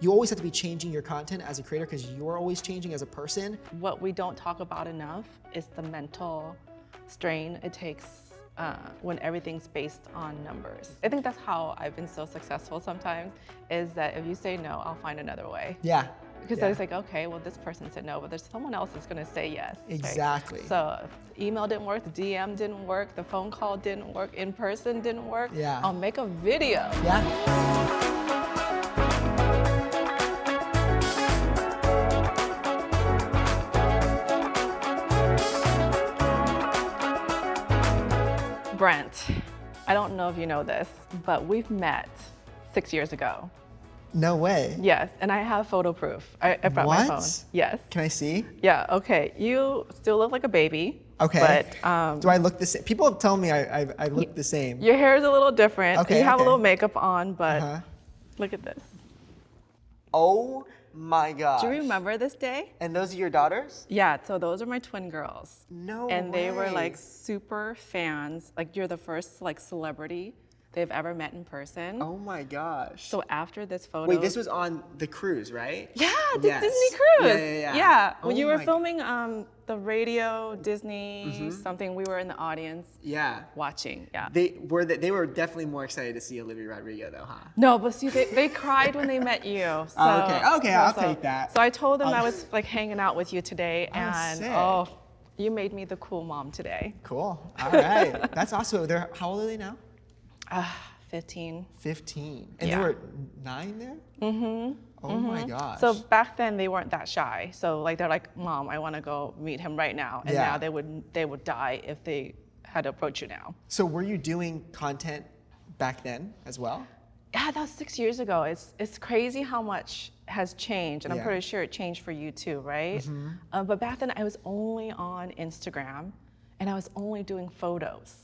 you always have to be changing your content as a creator because you're always changing as a person. What we don't talk about enough is the mental strain it takes when everything's based on numbers. I think that's how I've been so successful sometimes, is that if you say no, I'll find another way. Yeah. Because then it's like, okay, well, this person said no, but there's someone else that's gonna say yes. Exactly. Right? So if email didn't work, the DM didn't work, the phone call didn't work, in person didn't work, I'll make a video. Yeah. Brent, I don't know if you know this, but we've met 6 years ago. No way. Yes, and I have photo proof. I brought my phone. Yes. Can I see? Yeah, okay. You still look like a baby. Okay. But do I look the same? People have told me I look the same. Your hair is a little different. Okay. You have a little makeup on, but look at this. Oh my gosh. Do you remember this day? And those are your daughters? Yeah, so those are my twin girls. No And way. they were like super fans. Like you're the first like celebrity they've ever met in person. Oh my gosh. So after this photo. Wait, this was on the cruise, right? Yeah, the Disney cruise. Yeah. When you were filming the radio Disney something, we were in the audience. Yeah. Watching. Yeah. They were definitely more excited to see Olivia Rodrigo though, huh? No, but see, they cried when they met you. So, okay, I'll take that. So I told them I was like hanging out with you today, and sick. You made me the cool mom today. Cool. All right. That's awesome. How old are they now? 15. 15. And they were 9 there? Mm-hmm. Oh my gosh. So back then they weren't that shy. So like they're like, Mom, I want to go meet him right now. And now they would die if they had to approach you now. So were you doing content back then as well? Yeah, that was 6 years ago. It's crazy how much has changed, and I'm pretty sure it changed for you too, right? But back then I was only on Instagram, and I was only doing photos.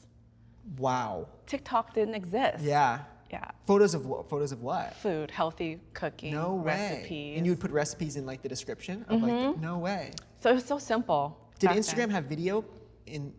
Wow. TikTok didn't exist. Yeah. Yeah. Photos of what? Photos of what? Food, healthy cooking, No way. recipes. And you would put recipes in like the description of like, no way. So it was so simple. Did back Instagram then. have video in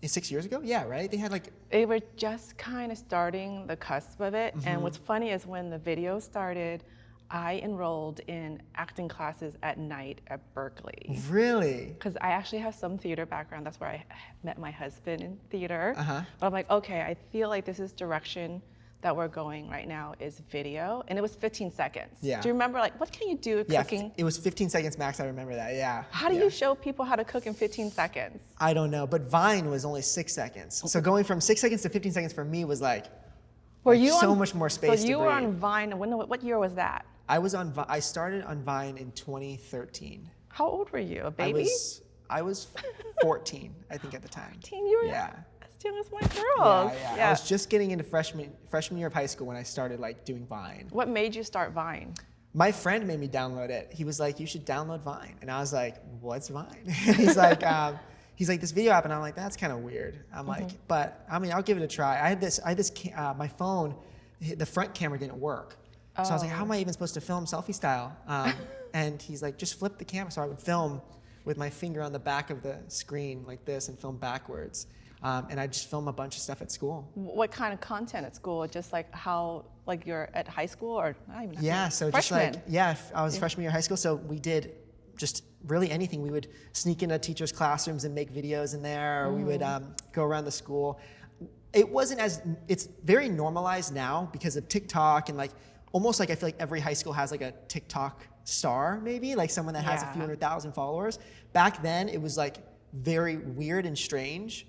6 years ago? Yeah, right? They had like... They were just kind of starting the cusp of it. And what's funny is when the video started, I enrolled in acting classes at night at Berkeley. Really? Because I actually have some theater background. That's where I met my husband in theater. But I'm like, okay, I feel like this is direction that we're going right now is video. And it was 15 seconds. Yeah. Do you remember, like, what can you do cooking? It was 15 seconds max, I remember that, yeah. How do you show people how to cook in 15 seconds? I don't know, but Vine was only 6 seconds. So going from 6 seconds to 15 seconds for me was like, so much more space to breathe. So you were on Vine, what year was that? I started on Vine in 2013. How old were you, a baby? I was 14, I think at the time. 14, you were as young as my girls. Yeah. I was just getting into freshman year of high school when I started like doing Vine. What made you start Vine? My friend made me download it. He was like, you should download Vine. And I was like, what's Vine? He's like, this video app. And I'm like, that's kind of weird. I'm like, but I mean, I'll give it a try. I had this, my phone, the front camera didn't work. So I was like, how am I even supposed to film selfie style? And he's like, just flip the camera. So I would film with my finger on the back of the screen like this and film backwards. And I just film a bunch of stuff at school. What kind of content at school? Just like how, like you're at high school or not even? Yeah, so freshman. just like, I was freshman year of high school. So we did just really anything. We would sneak into teachers' classrooms and make videos in there. Or we would go around the school. It wasn't it's very normalized now because of TikTok and like, almost like I feel like every high school has like a TikTok star maybe, like someone that has a few 100,000 followers. Back then it was like very weird and strange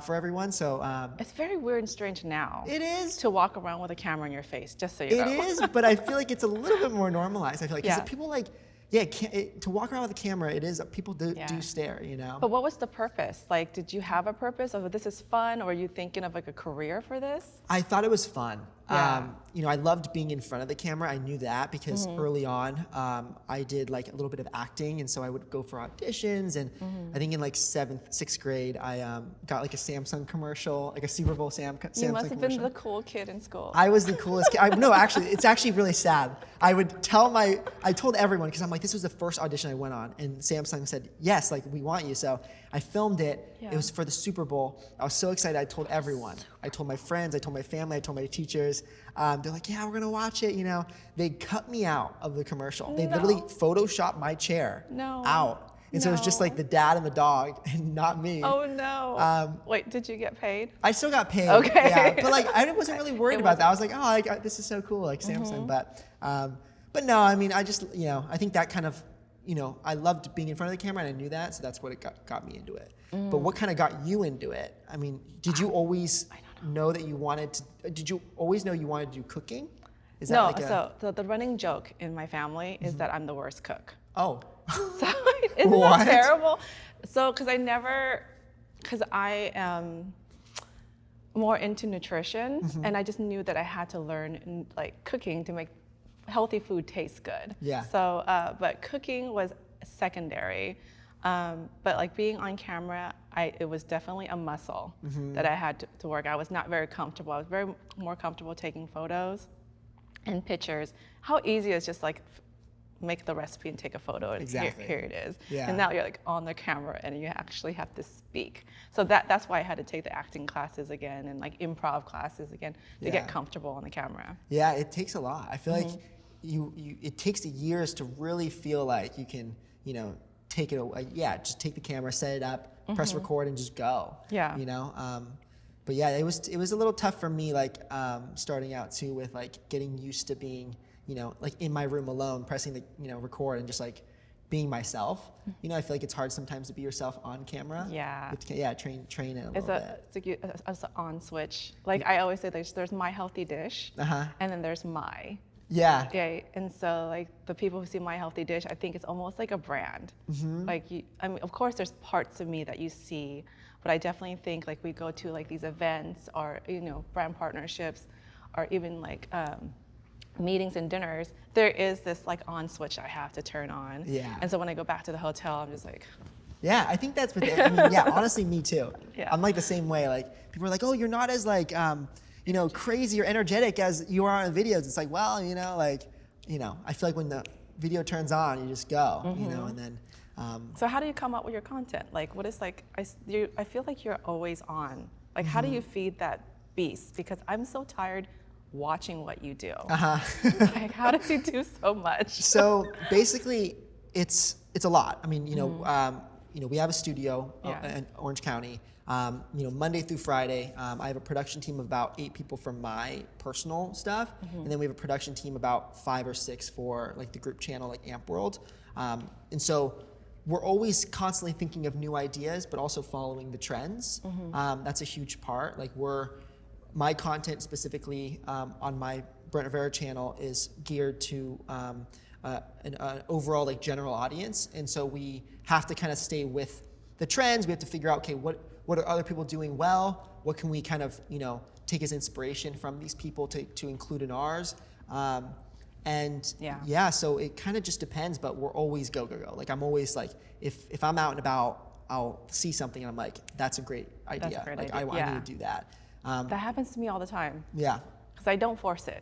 for everyone. So it's very weird and strange now. It is. To walk around with a camera in your face, just so you know. It is, but I feel like it's a little bit more normalized. I feel like 'cause people like, to walk around with a camera, it is, people do stare, you know? But what was the purpose? Like, did you have a purpose of this is fun, or were you thinking of like a career for this? I thought it was fun. Yeah. You know, I loved being in front of the camera. I knew that because early on, I did like a little bit of acting, and so I would go for auditions. And I think in like 6th grade, I got like a Samsung commercial, like a Super Bowl Samsung commercial. You must have been the cool kid in school. I was the coolest kid. No, actually, it's actually really sad. I told everyone, because I'm like, this was the first audition I went on, and Samsung said, yes, like we want you. So I filmed it. It was for the Super Bowl. I was so excited. I told everyone. I told my friends. I told my family. I told my teachers. pages. They're like, yeah, we're gonna watch it. You know, they cut me out of the commercial. They No. literally photoshopped my chair out. And so it was just like the dad and the dog and not me. Oh no. Wait, did you get paid? I still got paid. Okay. Yeah, but like I wasn't really worried about that. I was like, oh, this is so cool, like Samsung. But no, I mean, I just, you know, I think that kind of, you know, I loved being in front of the camera and I knew that, so that's what it got me into it. But what kind of got you into it? I mean, did you always know that you wanted to? Did you always know you wanted to do cooking? Is that No. like So the running joke in my family is that I'm the worst cook. Oh. So isn't What? that terrible? So because I am more into nutrition, and I just knew that I had to learn like cooking to make healthy food taste good. Yeah. So, but cooking was secondary. But like being on camera, it was definitely a muscle that I had to work. I was not very comfortable. I was very more comfortable taking photos and pictures. How easy is just like make the recipe and take a photo and Exactly. here it is. Yeah. And now you're like on the camera and you actually have to speak. So that's why I had to take the acting classes again and like improv classes again to get comfortable on the camera. Yeah, it takes a lot. I feel like it takes years to really feel like you can, you know, take it away. Yeah, just take the camera, set it up, press record, and just go. Yeah. You know, but yeah, it was a little tough for me, like starting out too, with like getting used to being, you know, like in my room alone, pressing the, you know, record and just like being myself. You know, I feel like it's hard sometimes to be yourself on camera. Yeah. Train it a little bit. It's an on switch. Like I always say, there's my healthy dish, and then there's my. Yeah. Yeah, and so like the people who see my healthy dish, I think it's almost like a brand. Like I mean, of course, there's parts of me that you see, but I definitely think like we go to like these events or, you know, brand partnerships, or even like meetings and dinners. There is this like on switch I have to turn on. Yeah. And so when I go back to the hotel, I'm just like. Yeah, I think that's what I mean, yeah, honestly, me too. Yeah. I'm like the same way. Like people are like, oh, you're not as like, you know, crazy or energetic as you are on videos. It's like, well, you know, like, you know, I feel like when the video turns on, you just go, you know, and then. So how do you come up with your content? Like, what is like, I feel like you're always on. Like, how do you feed that beast? Because I'm so tired watching what you do. Like, how does he do so much? So basically, it's a lot. I mean, you know, we have a studio in Orange County. You know, Monday through Friday, I have a production team of about 8 people for my personal stuff, and then we have a production team about 5 or 6 for like the group channel, like Amp World. And so we're always constantly thinking of new ideas, but also following the trends. That's a huge part. Like my content specifically on my Brent Rivera channel is geared to an overall like general audience, and so we have to kind of stay with the trends. We have to figure out, okay, what are other people doing well? What can we kind of, you know, take as inspiration from these people to include in ours? So it kind of just depends, but we're always go. Like I'm always like, if I'm out and about, I'll see something and I'm like, that's a great idea. That's a great like idea. I need to do that. That happens to me all the time. Yeah. Because I don't force it.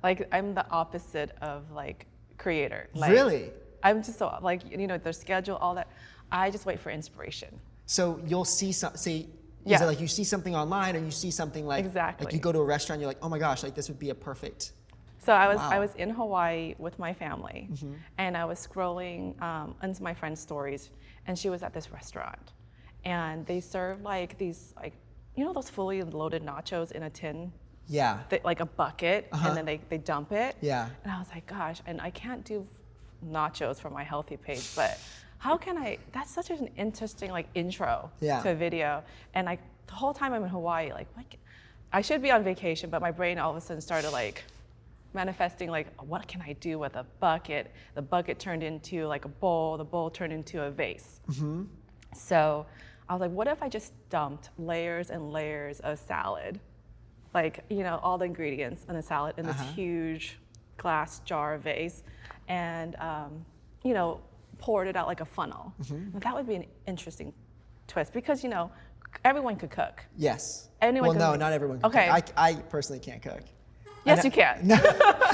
Like I'm the opposit of like creator. Like, Really? I'm just so like, you know, their schedule, all that. I just wait for inspiration. So you'll see is it like you see something online, or you see something like Exactly. like you go to a restaurant, you're like, oh my gosh, like this would be a perfect. So I was in Hawaii with my family, and I was scrolling into my friend's stories, and she was at this restaurant, and they serve like these like, you know, those fully loaded nachos in a tin. Yeah. Like a bucket, and then they dump it. Yeah. And I was like, gosh, and I can't do nachos for my healthy page, but how can I? That's such an interesting like intro to a video. And like the whole time I'm in Hawaii, like I should be on vacation, but my brain all of a sudden started like manifesting like, what can I do with a bucket? The bucket turned into like a bowl. The bowl turned into a vase. So I was like, what if I just dumped layers and layers of salad? Like, you know, all the ingredients in a salad in this huge glass jar vase, and you know, poured it out like a funnel. But that would be an interesting twist, because, you know, everyone could cook. Yes. Anyone well, could no, not everyone can Okay. cook. I personally can't cook. Yes, you can. No,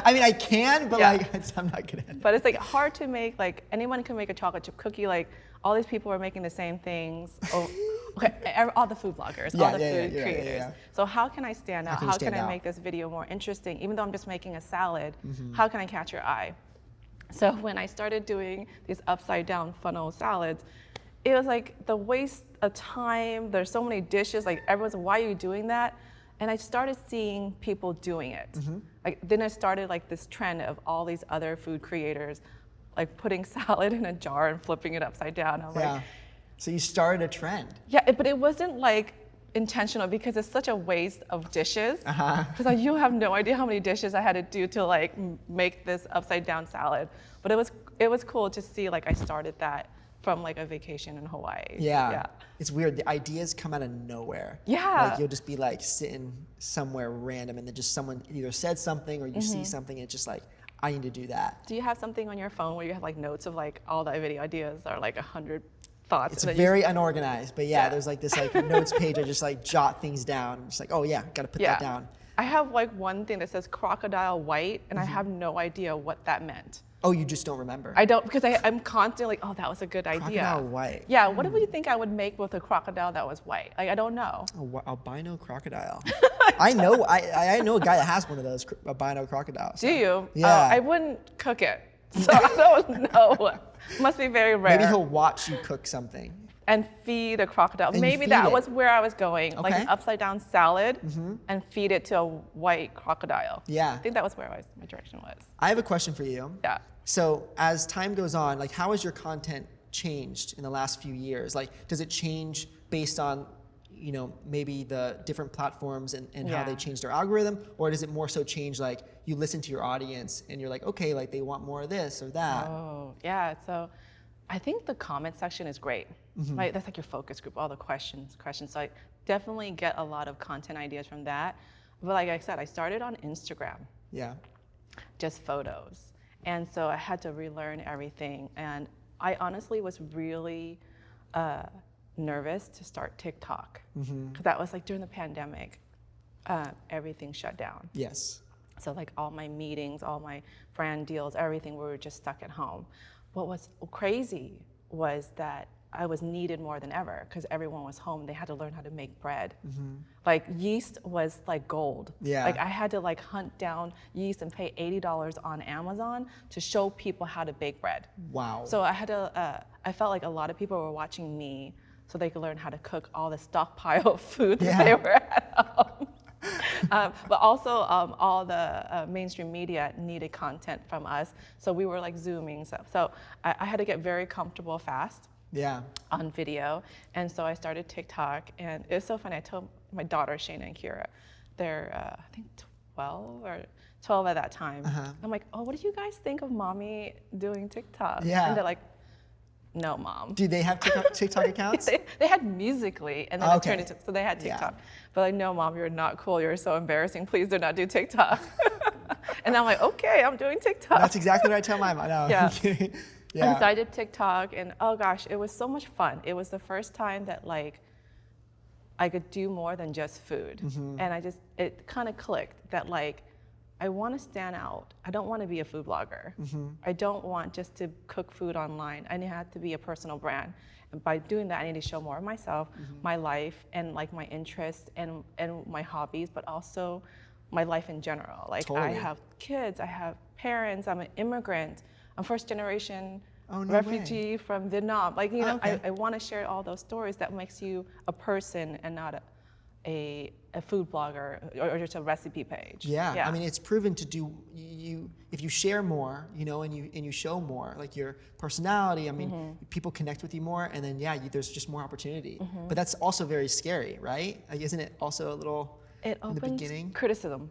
I mean, I can, but like, I'm not good at it. But it's like hard to make, like anyone can make a chocolate chip cookie. Like all these people are making the same things Okay, all the food bloggers, Yeah, all the food yeah, creators. yeah. So how can I stand out? can you How stand can I out? make this video more interesting? Even though I'm just making a salad, how can I catch your eye? So when I started doing these upside down funnel salads, it was like the waste of time. There's so many dishes. Like everyone's, why are you doing that? And I started seeing people doing it. Like then I started like this trend of all these other food creators, like putting salad in a jar and flipping it upside down. I'm like, so you started a trend. yeah, but it wasn't like intentional because it's such a waste of dishes. Because like, you have no idea how many dishes I had to do to like make this upside down salad. But it was cool to see like I started that from like a vacation in Hawaii. Yeah. It's weird. The ideas come out of nowhere. Yeah. Like you'll just be like sitting somewhere random and then just someone either said something or you see something and it's just like, I need to do that. Do you have something on your phone where you have like notes of like all the video ideas or like 100 thoughts? It's very unorganized, but there's like this like notes page. I just like jot things down. I'm just like, oh yeah, gotta put that down. I have like one thing that says crocodile white, and I have no idea what that meant. Oh, you just don't remember? I don't, because I'm constantly like, oh, that was a good idea. Crocodile white. Yeah, what do you think I would make with a crocodile that was white? Like, I don't know. Albino crocodile. I know a guy that has one of those albino crocodiles. Do you? Yeah. I wouldn't cook it, so I don't know. Must be very rare. Maybe he'll watch you cook something. And feed a crocodile. And maybe feed that it. was where I was going, like Okay. an upside down salad, and feed it to a white crocodile. Yeah. I think that was where my direction was. I have a question for you. Yeah. So as time goes on, like how has your content changed in the last few years? Like does it change based on, you know, maybe the different platforms and how they changed their algorithm? Or does it more so change like you listen to your audience and you're like, okay, like they want more of this or that? Oh, yeah. So I think the comment section is great. Right? That's like your focus group, all the questions. So I definitely get a lot of content ideas from that. But like I said, I started on Instagram. Yeah. Just photos. And so I had to relearn everything. And I honestly was really nervous to start TikTok. Because that was like during the pandemic, everything shut down. Yes. So like all my meetings, all my brand deals, everything, we were just stuck at home. What was crazy was that I was needed more than ever because everyone was home. They had to learn how to make bread. Like yeast was like gold. Yeah. Like I had to like hunt down yeast and pay $80 on Amazon to show people how to bake bread. Wow. So I had to, I felt like a lot of people were watching me so they could learn how to cook all the stockpile of food that they were at home. But also all the mainstream media needed content from us. So we were like Zooming stuff. So I had to get very comfortable fast. Yeah. On video. And so I started TikTok, and it was so funny. I told my daughter, Shayna and Kira, they're, I think 12 at that time. I'm like, oh, what do you guys think of mommy doing TikTok? Yeah. And they're like, no, mom. Do they have TikTok accounts? They had Musical.ly, and then it turned into, so they had TikTok. But like, no, mom, you're not cool. You're so embarrassing. Please do not do TikTok. And I'm like, okay, I'm doing TikTok. That's exactly what I tell my mom. No, Yeah. I'm kidding. And so I did TikTok, and oh gosh, it was so much fun. It was the first time that like I could do more than just food. And it kind of clicked that like, I want to stand out. I don't want to be a food blogger. I don't want just to cook food online. I have to be a personal brand. And by doing that, I need to show more of myself, my life, and like my interests and my hobbies, but also my life in general. Like I have kids, I have parents, I'm an immigrant. I'm first generation refugee from Vietnam. Like, you know, I want to share all those stories that makes you a person and not a food blogger or just a recipe page. Yeah. I mean, it's proven to do, if you share more, you know, and you show more, like your personality, I mean, people connect with you more, and then, there's just more opportunity. But that's also very scary, right? Like, isn't it also a little... It in the opens beginning? criticism.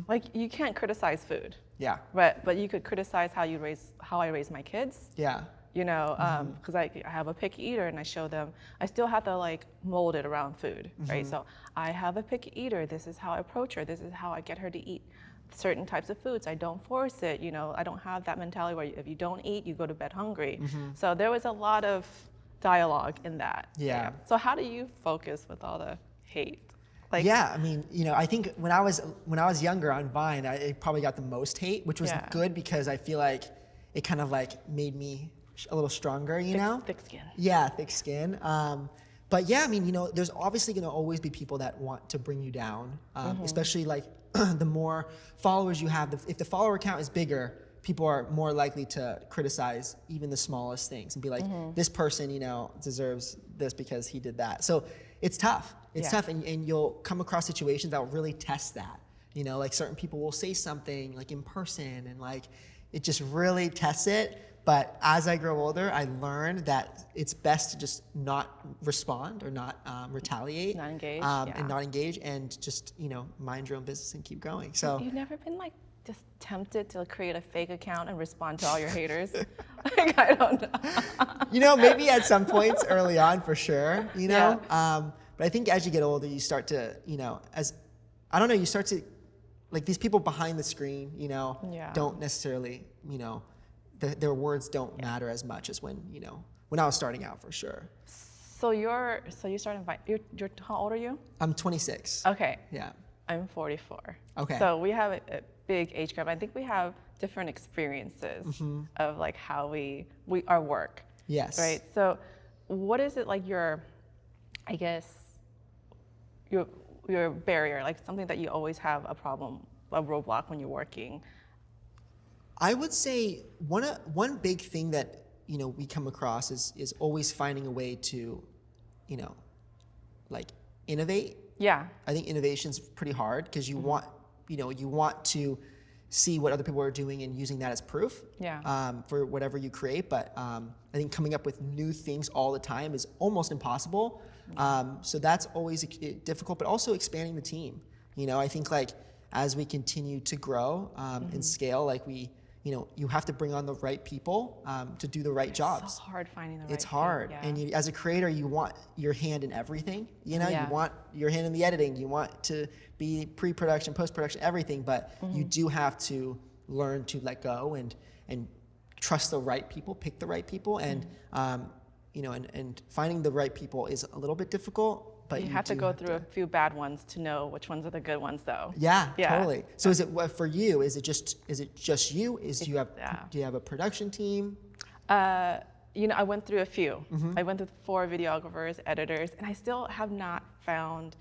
Like you can't criticize food. Yeah. But you could criticize how I raise my kids. Yeah. You know, because I have a picky eater, and I show them. I still have to like mold it around food, right? So I have a picky eater. This is how I approach her. This is how I get her to eat certain types of foods. I don't force it. You know, I don't have that mentality where if you don't eat, you go to bed hungry. So there was a lot of dialogue in that. Yeah. So how do you focus with all the hate? Like, I mean, you know, I think when I was younger on Vine, I probably got the most hate, which was good because I feel like it kind of like made me a little stronger, you know? Thick skin. Yeah, thick skin. But yeah, I mean, there's obviously going to always be people that want to bring you down, especially like the more followers you have. If the follower count is bigger, people are more likely to criticize even the smallest things and be like, this person, deserves this because he did that. So it's tough. It's tough, and you'll come across situations that will really test that. Like certain people will say something like in person, and like it just really tests it. But as I grow older, I learned that it's best to just not respond or not retaliate, not engage, and not engage, and just mind your own business and keep going. So you've never been like just tempted to create a fake account and respond to all your haters? Like, I don't know. Maybe at some points early on for sure. But I think as you get older, you start to you start to like these people behind the screen. Don't necessarily their words don't matter as much as when I was starting out, for sure. So you're how old are you? I'm 26. Okay. Yeah. I'm 44. Okay. So we have a big age gap. I think we have different experiences of like how we our work. Yes. Right. So what is it like your barrier, like something that you always have a roadblock when you're working? I would say one big thing that we come across is always finding a way to like innovate. Yeah. I think innovation's pretty hard because you want to see what other people are doing and using that as proof. Yeah. For whatever you create, but I think coming up with new things all the time is almost impossible. So that's always difficult, but also expanding the team. I think like as we continue to grow and scale, like you have to bring on the right people to do the right jobs. It's so hard finding the right It's hard. people, yeah. And as a creator, you want your hand in everything. You want your hand in the editing. You want to be pre-production, post-production, everything. But you do have to learn to let go and trust the right people, pick the right people. And, and finding the right people is a little bit difficult. But you have to go through a few bad ones to know which ones are the good ones, though. Yeah, totally. So is it for you? Is it just you? Do you have a production team? I went through a few. I went through 4 videographers, editors, and I still have not found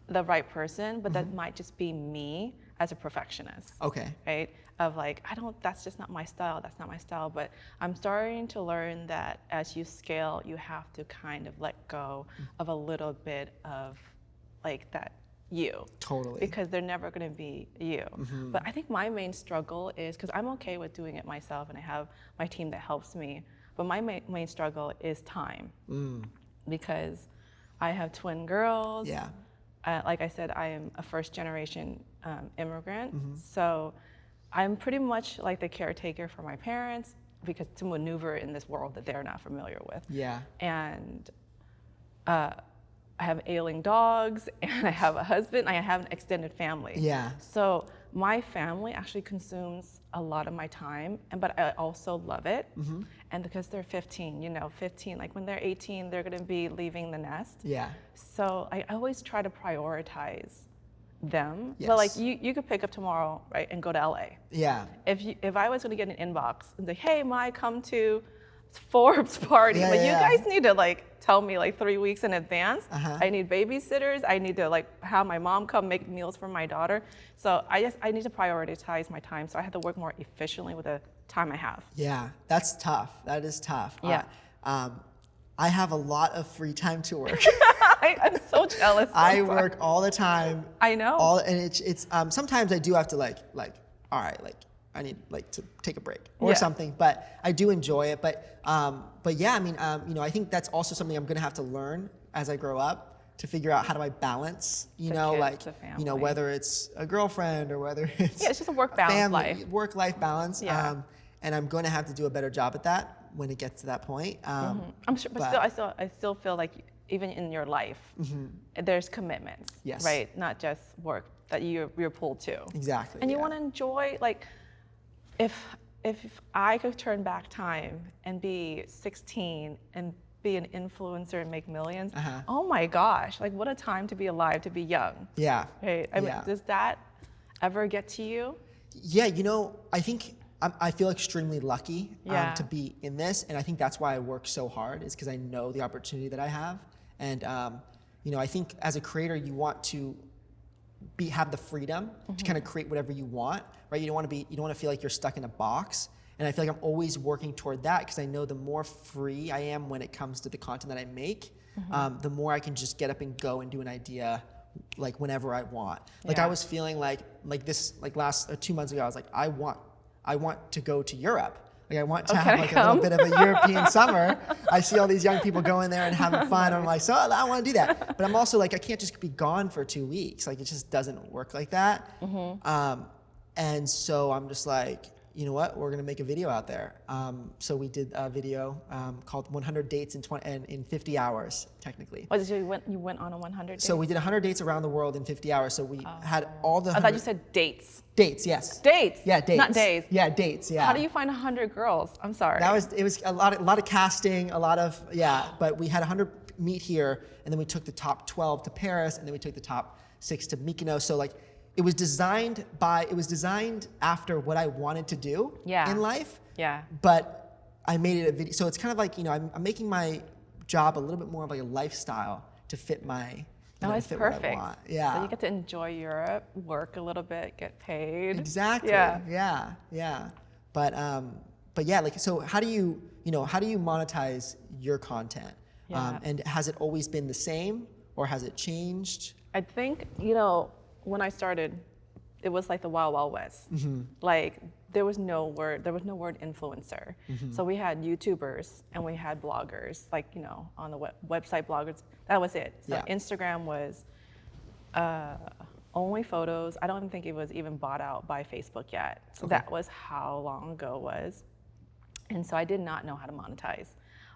the right person. But that might just be me as a perfectionist. Okay. Right? Of like, that's just not my style. That's not my style. But I'm starting to learn that as you scale, you have to kind of let go of a little bit of like that you. Totally. Because they're never going to be you. But I think my main struggle is, because I'm okay with doing it myself and I have my team that helps me, but my main struggle is time. Because I have twin girls. Yeah. Like I said, I am a first generation immigrant. So I'm pretty much like the caretaker for my parents, because to maneuver in this world that they're not familiar with. Yeah. And I have ailing dogs, and I have a husband, and I have an extended family. Yeah. So my family actually consumes a lot of my time, but I also love it. And because they're 15, like when they're 18, they're gonna be leaving the nest. Yeah. So I always try to prioritize them. Yes. But like you could pick up tomorrow, right, and go to LA. Yeah. If I was gonna get an inbox and say, hey, Mai, come to Forbes party, but you guys need to like tell me like 3 weeks in advance. I need babysitters. I need to like have my mom come make meals for my daughter. So I need to prioritize my time. So I have to work more efficiently with the time I have. Yeah, that's tough. That is tough. Yeah. I have a lot of free time to work. I'm so jealous. I work all the time. I know. And it's sometimes I do have to like all right, like I need like to take a break or something, but I do enjoy it. But yeah, I mean, I think that's also something I'm gonna have to learn as I grow up, to figure out how do I balance, whether it's a girlfriend or whether it's it's just a work balance life. Work-life balance. Yeah. And I'm going to have to do a better job at that when it gets to that point. I'm sure, but I still feel like even in your life, there's commitments, yes, right? Not just work that you're pulled to. Exactly. And you want to enjoy, like, if I could turn back time and be 16 and be an influencer and make millions, oh my gosh, like what a time to be alive, to be young. Yeah. Right. I mean, does that ever get to you? Yeah, I think I feel extremely lucky to be in this, and I think that's why I work so hard, is because I know the opportunity that I have, And I think as a creator, you want to have the freedom to kind of create whatever you want, right? You don't want to feel like you're stuck in a box. And I feel like I'm always working toward that because I know the more free I am when it comes to the content that I make, the more I can just get up and go and do an idea like whenever I want. Like I was feeling like 2 months ago, I was like, I want to go to Europe. Like I want to have like a little bit of a European summer. I see all these young people going there and having fun. I'm like, so I want to do that. But I'm also like, I can't just be gone for 2 weeks. Like it just doesn't work like that. And so I'm just like, you know what? We're gonna make a video out there. So we did a video called 100 Dates in 50 hours, technically. What did you went on a 100 dates? So we did 100 dates around the world in 50 hours. So we had all the. I thought you said dates. Dates, yes. Dates. Yeah, dates. Not days. Yeah, dates. Yeah. How do you find 100 girls? I'm sorry. It was a lot of casting, but we had 100 meet here, and then we took the top 12 to Paris, and then we took the top 6 to Mykonos. So like, it was designed after what I wanted to do in life. Yeah. But I made it a video. So it's kind of like, I'm making my job a little bit more of like a lifestyle to fit my. Oh, it's perfect. Yeah. So you get to enjoy Europe, work a little bit, get paid. Exactly. Yeah. But yeah, like, so how do you monetize your content? Yeah. And has it always been the same or has it changed? I think, when I started, it was like the Wild Wild West. Like there was no word influencer. So we had YouTubers and we had bloggers, like, on the website bloggers. That was it. So Instagram was only photos. I don't even think it was even bought out by Facebook yet. So that was how long ago it was. And so I did not know how to monetize.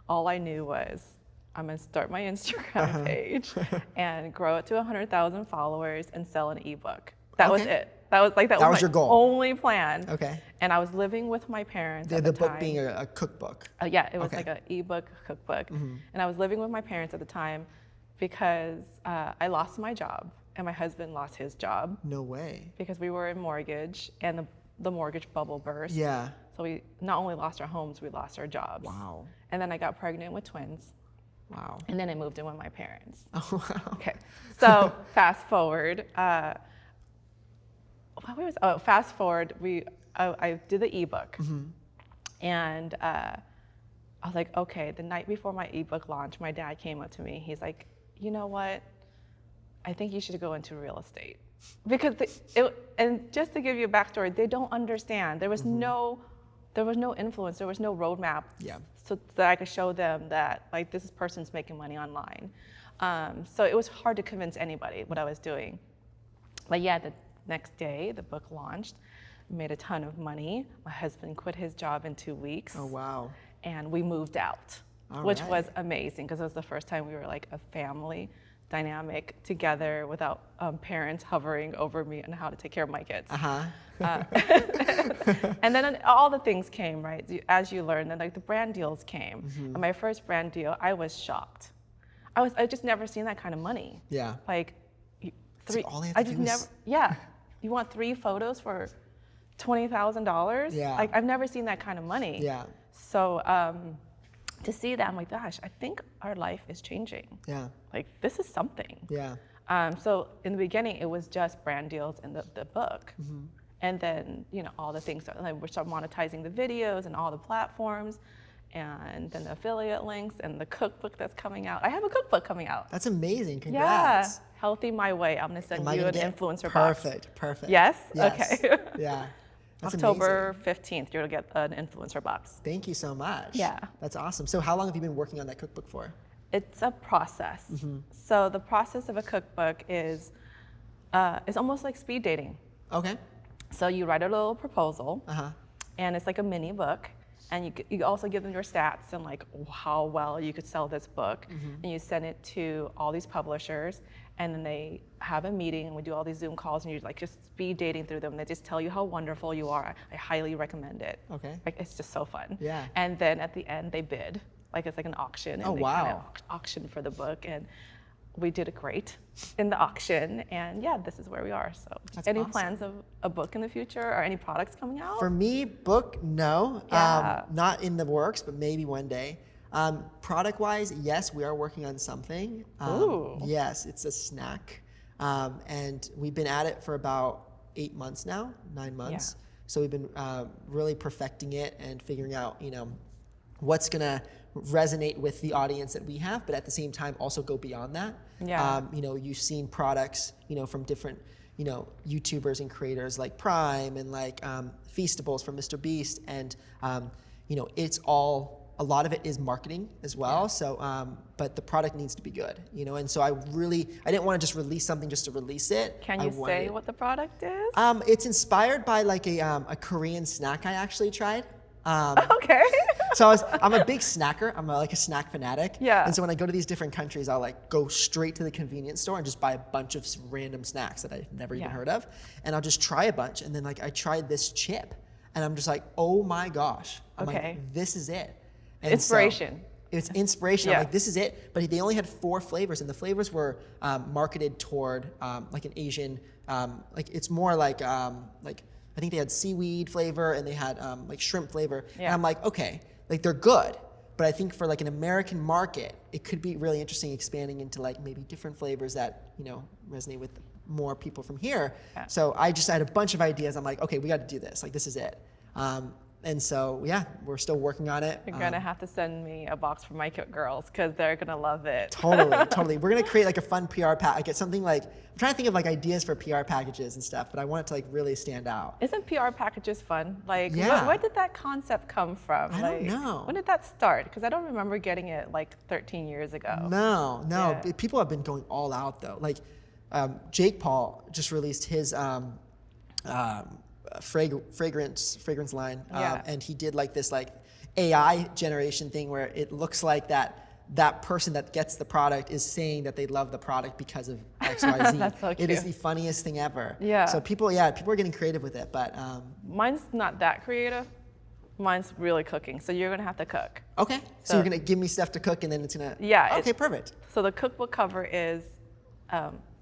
All I knew was I'm gonna start my Instagram page and grow it to 100,000 followers and sell an ebook. That was it. That was my your goal. Only plan. Okay. And I was living with my parents at the the time. book being a cookbook. Yeah, it was like an ebook cookbook. And I was living with my parents at the time because I lost my job and my husband lost his job. No way. Because we were in mortgage and the mortgage bubble burst. Yeah. So we not only lost our homes, we lost our jobs. Wow. And then I got pregnant with twins. Wow. And then I moved in with my parents. Oh, wow. Okay. So fast forward. Fast forward. I did the ebook, and I was like, okay. The night before my ebook launch, my dad came up to me. He's like, you know what? I think you should go into real estate because and just to give you a backstory, they don't understand. There was no influence. There was no roadmap. Yeah. So that I could show them that like this person's making money online. So it was hard to convince anybody what I was doing. But yeah, the next day the book launched, made a ton of money. My husband quit his job in 2 weeks. Oh, wow. And we moved out, which was amazing because it was the first time we were like a family dynamic together without parents hovering over me on how to take care of my kids. And then all the things came, right? As you learn, then like the brand deals came. And my first brand deal, I was shocked. I just never seen that kind of money. Yeah. Like So all they have to do is... Yeah. You want 3 photos for $20,000? Yeah. Like I've never seen that kind of money. Yeah. So to see that, I'm like, gosh, I think our life is changing. Yeah. Like this is something. Yeah. So in the beginning, it was just brand deals in the book. And then, all the things, like we started monetizing the videos and all the platforms, and then the affiliate links and the cookbook that's coming out. I have a cookbook coming out. That's amazing. Congrats. Yeah. Healthy My Way. I'm going to send you an influencer box. Perfect. Yes? Yes. Okay. Yeah. That's October amazing. 15th, you'll get an influencer box. Thank you so much. Yeah. That's awesome. So how long have you been working on that cookbook for? It's a process. So the process of a cookbook is almost like speed dating. Okay. So you write a little proposal, and it's like a mini book, and you also give them your stats and like how well you could sell this book, and you send it to all these publishers, and then they have a meeting, and we do all these Zoom calls, and you're like just speed dating through them. They just tell you how wonderful you are. I highly recommend it. Okay. Like it's just so fun. Yeah. And then at the end they bid, like it's like an auction, and they kind of auction for the book, and we did great in the auction, and yeah, this is where we are. So That's any awesome. plans of a book in the future or any products coming out? For me, book, no. Yeah. Not in the works, but maybe one day. Product-wise, yes, we are working on something. Ooh. Yes, it's a snack. And we've been at it for about 8 months now, 9 months. Yeah. So we've been really perfecting it and figuring out, what's gonna resonate with the audience that we have, but at the same time also go beyond that. Yeah. You've seen products, from different, YouTubers and creators like Prime and like Feastables from Mr. Beast, and it's all, a lot of it is marketing as well. Yeah. So, but the product needs to be good, and so I didn't want to just release something just to release it. Can you say what the product is? It's inspired by like a Korean snack I actually tried. Okay. So I'm a big snacker. I'm like a snack fanatic. Yeah. And so when I go to these different countries, I'll like go straight to the convenience store and just buy a bunch of random snacks that I've never even heard of. And I'll just try a bunch. And then like I tried this chip and I'm just like, oh my gosh. I'm like, this is it. And inspiration. So it's inspiration. Yeah. I'm like, this is it. But they only had 4 flavors, and the flavors were marketed toward like an Asian, like it's more like I think they had seaweed flavor and they had like shrimp flavor. Yeah. And I'm like, okay, like they're good. But I think for like an American market, it could be really interesting expanding into like maybe different flavors that, resonate with more people from here. Yeah. So I had a bunch of ideas. I'm like, okay, we got to do this. Like this is it. And so, yeah, we're still working on it. You're going to have to send me a box for my girls because they're going to love it. Totally. We're going to create like a fun PR pack. Get something like, I'm trying to think of like ideas for PR packages and stuff, but I want it to like really stand out. Isn't PR packages fun? Like, yeah. Where did that concept come from? I don't know. When did that start? Because I don't remember getting it like 13 years ago. No. Yeah. People have been going all out though. Like Jake Paul just released his fragrance line, and he did like this like AI generation thing where it looks like that person that gets the product is saying that they love the product because of XYZ. That's so cute. It is the funniest thing ever. Yeah. So people are getting creative with it, but mine's not that creative. Mine's really cooking, so you're gonna have to cook. Okay. So you're gonna give me stuff to cook, and then it's gonna. Yeah. Okay, perfect. So the cookbook cover is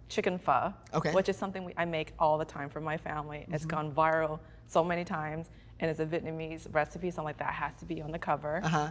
chicken pho, okay. which is something I make all the time for my family. Mm-hmm. It's gone viral so many times, and it's a Vietnamese recipe, something like that has to be on the cover. Uh-huh.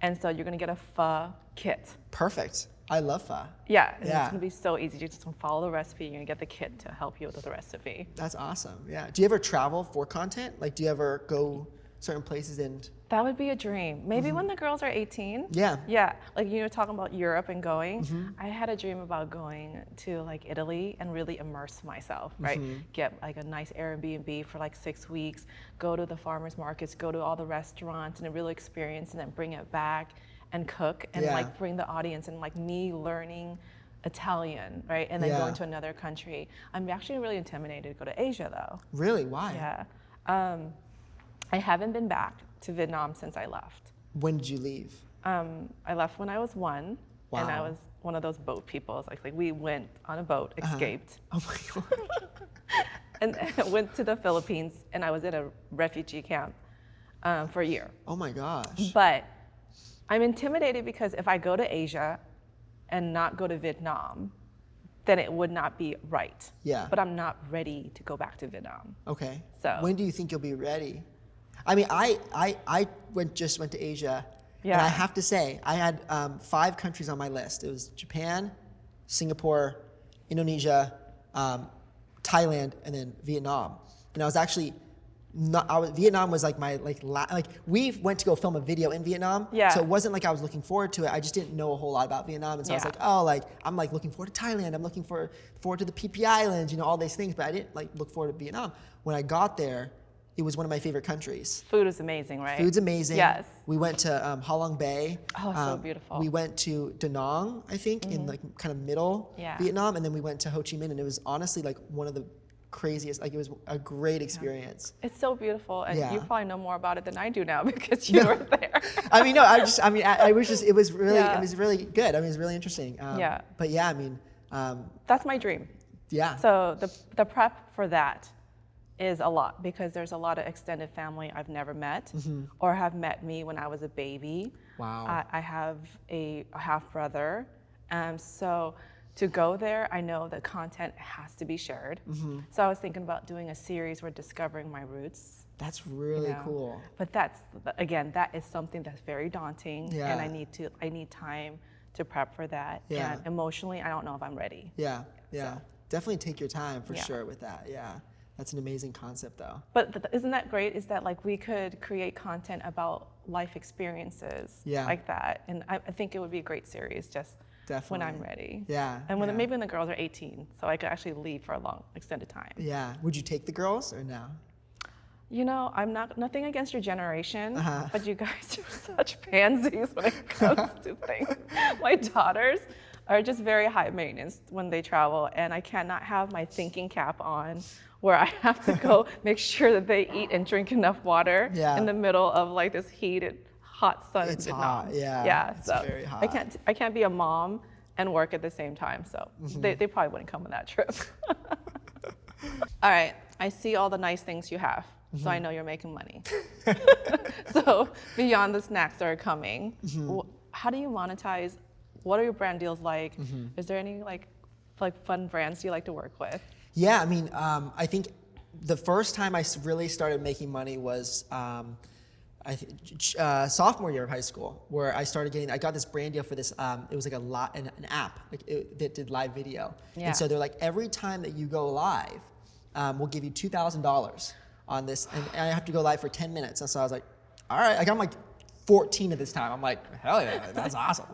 And so you're gonna get a pho kit. Perfect. I love pho. Yeah, and it's gonna be so easy. You just follow the recipe, you're gonna get the kit to help you with the recipe. That's awesome, yeah. Do you ever travel for content? Like, do you ever go certain places and... That would be a dream. Maybe when the girls are 18. Yeah. Yeah, like talking about Europe and going. I had a dream about going to like Italy and really immerse myself, right? Get like a nice Airbnb for like 6 weeks, go to the farmers markets, go to all the restaurants and really experience, and then bring it back and cook and like bring the audience, and like me learning Italian, right? And then going to another country. I'm actually really intimidated to go to Asia though. Really? Why? Yeah. I haven't been back to Vietnam since I left. When did you leave? I left when I was 1, and I was one of those boat people. It's like we went on a boat, escaped. Oh my God. And went to the Philippines, and I was in a refugee camp for a year. Oh my gosh. But I'm intimidated because if I go to Asia and not go to Vietnam, then it would not be right. Yeah. But I'm not ready to go back to Vietnam. Okay. So when do you think you'll be ready? I mean, I just went to Asia, and I have to say, I had 5 countries on my list. It was Japan, Singapore, Indonesia, Thailand, and then Vietnam. And I was actually Vietnam was like my we went to go film a video in Vietnam. Yeah. So it wasn't like I was looking forward to it. I just didn't know a whole lot about Vietnam, and so I was like, I'm like looking forward to Thailand. I'm looking forward to the PP Islands, all these things. But I didn't like look forward to Vietnam. When I got there, it was one of my favorite countries. Food is amazing, right? Food's amazing. Yes. We went to Ha Long Bay. Oh, so beautiful. We went to Da Nang, I think, in like kind of middle Vietnam, and then we went to Ho Chi Minh, and it was honestly like one of the craziest. Like it was a great experience. It's so beautiful, and you probably know more about it than I do now because you were there. I mean, no, I was just. It was really good. I mean, it was really interesting. But yeah, I mean. That's my dream. Yeah. So the prep for that is a lot, because there's a lot of extended family I've never met or have met me when I was a baby. Wow. I have a half brother. So to go there, I know the content has to be shared. So I was thinking about doing a series where discovering my roots That's really you know? cool. But again, that is something that's very daunting, Yeah. and I need time to prep for that. Yeah. And emotionally, I don't know if I'm ready. Yeah. So. Definitely take your time for Yeah. sure with that. Yeah. That's an amazing concept though. But isn't that great? Is that like we could create content about life experiences like that, and I think it would be a great series just when I'm ready. Yeah. And maybe when the girls are 18, so I could actually leave for a long extended time. Yeah. Would you take the girls or no? You know, I'm nothing against your generation, but you guys are such pansies when it comes to things. My daughters are just very high maintenance when they travel, and I cannot have my thinking cap on where I have to go make sure that they eat and drink enough water in the middle of like this heated, hot sun. It's in hot, Vietnam. yeah. Yeah, It's so very hot. I can't be a mom and work at the same time, so they probably wouldn't come on that trip. All right, I see all the nice things you have. So I know you're making money. So beyond the snacks that are coming, how do you monetize? What are your brand deals like? Is there any like fun brands you like to work with? Yeah, I mean, I think the first time I really started making money was sophomore year of high school, where I got this brand deal for this. It was like an app that did live video, and so they're like, every time that you go live, we'll give you $2,000 on this, and I have to go live for 10 minutes. And so I was like, all right, I got like 14 at this time. I'm like, hell yeah, that's awesome.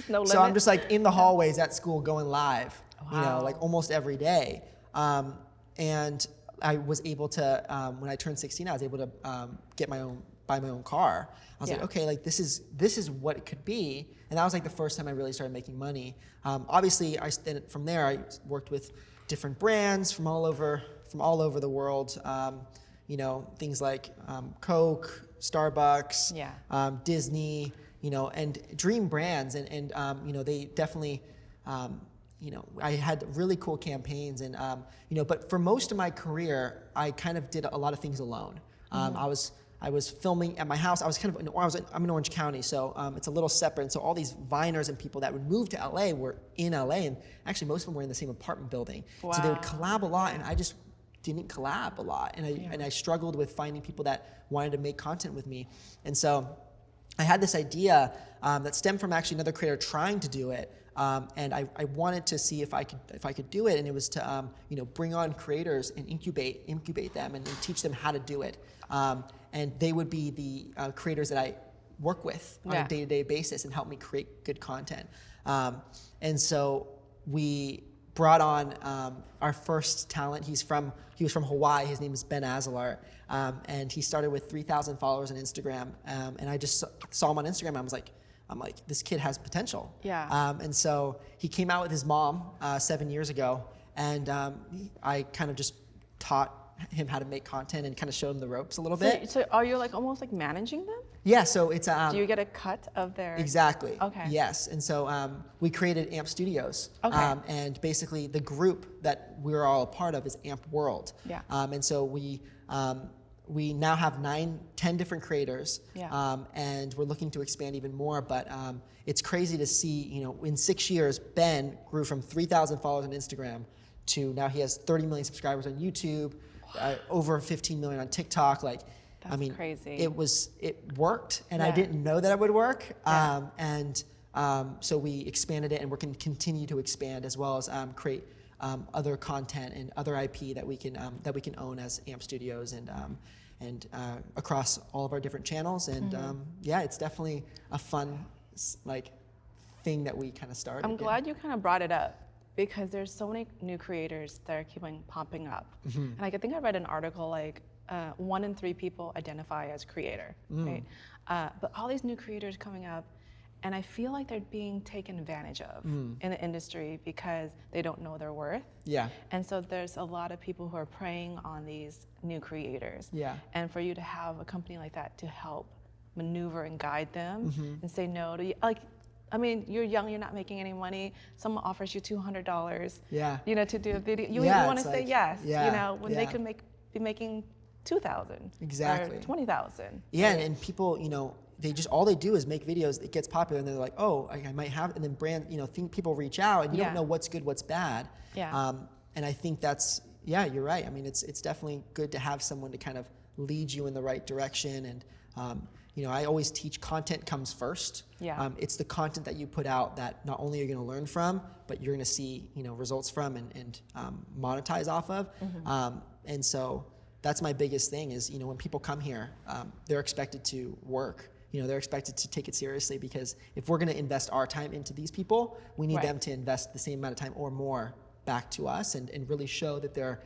No so I'm limit. just like in the hallways at school going live, you know, Wow. like almost every day. And I was able to, when I turned 16, I was able to buy my own car. I was like, okay, like this is what it could be. And that was like the first time I really started making money. Obviously, from there I worked with different brands from all over the world. You know, things like Coke, Starbucks, Disney, you know, and dream brands, and you know, they definitely, you know, I had really cool campaigns, and you know, but for most of my career, I kind of did a lot of things alone. I was filming at my house. I'm in Orange County, so it's a little separate. And so all these Viners and people that would move to LA were in LA, and actually most of them were in the same apartment building. Wow. So they would collab a lot, and I just didn't collab a lot, and I struggled with finding people that wanted to make content with me. And so I had this idea that stemmed from actually another creator trying to do it, and I wanted to see if I could do it, and it was to you know, bring on creators and incubate them and teach them how to do it, and they would be the creators that I work with on a day-to-day basis and help me create good content. And so we brought on our first talent. He was from Hawaii. His name is Ben Azalart, and he started with 3,000 followers on Instagram. And I just saw him on Instagram. I'm like, this kid has potential. Yeah. And so he came out with his mom 7 years ago, and I kind of just taught him how to make content and kind of showed him the ropes a little bit. So are you like almost like managing them? Yeah. So it's Do you get a cut of their? Exactly. Okay. Yes. And so we created AMP Studios. Okay. And basically the group that we're all a part of is AMP World. Yeah. And so we now have 10 different creators. Yeah. And we're looking to expand even more. But it's crazy to see, you know, in 6 years, Ben grew from 3,000 followers on Instagram to now he has 30 million subscribers on YouTube, over 15 million on TikTok. Like, That's I mean, crazy. it worked, and I Yeah. didn't know that it would work. Yeah. So we expanded it, and we're going to continue to expand as well as create other content and other IP that we can own as AMP Studios and across all of our different channels. And yeah, it's definitely a fun thing that we kind of started. I'm glad you kind of brought it up, because there's so many new creators that are keeping popping up. And I think I read an article like 1 in 3 people identify as creator, right? But all these new creators coming up, and I feel like they're being taken advantage of in the industry because they don't know their worth. Yeah. And so there's a lot of people who are preying on these new creators. Yeah. And for you to have a company like that to help maneuver and guide them and say no to, like, I mean, you're young, you're not making any money. Someone offers you $200, Yeah. you know, to do a video. You Yeah, want to it's say like- yes, yeah, you know, when they yeah. could be making 2,000 Exactly. or 20,000. Yeah, and people, you know, all they do is make videos. It gets popular, and they're like, oh, I might have, and then people reach out, and you don't know what's good, what's bad. Yeah. And I think you're right. I mean, it's definitely good to have someone to kind of lead you in the right direction. And I always teach content comes first. Yeah. It's the content that you put out that not only you're going to learn from, but you're going to see results from and monetize off of. And so that's my biggest thing is when people come here, they're expected to work. They're expected to take it seriously, because if we're going to invest our time into these people, we need them to invest the same amount of time or more back to us and really show that they're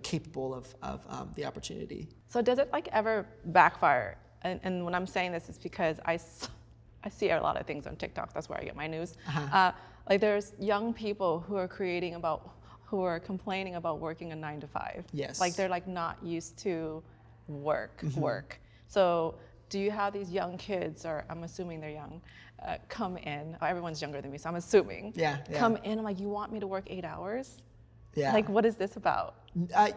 capable of the opportunity. So does it ever backfire? And when I'm saying this is because I see a lot of things on TikTok. That's where I get my news. There's young people who are complaining about working a 9 to 5. Yes. They're not used to work. So do you have these young kids, or I'm assuming they're young, come in? Everyone's younger than me, so I'm assuming. Yeah. Come in, I'm like, you want me to work 8 hours? Yeah. What is this about?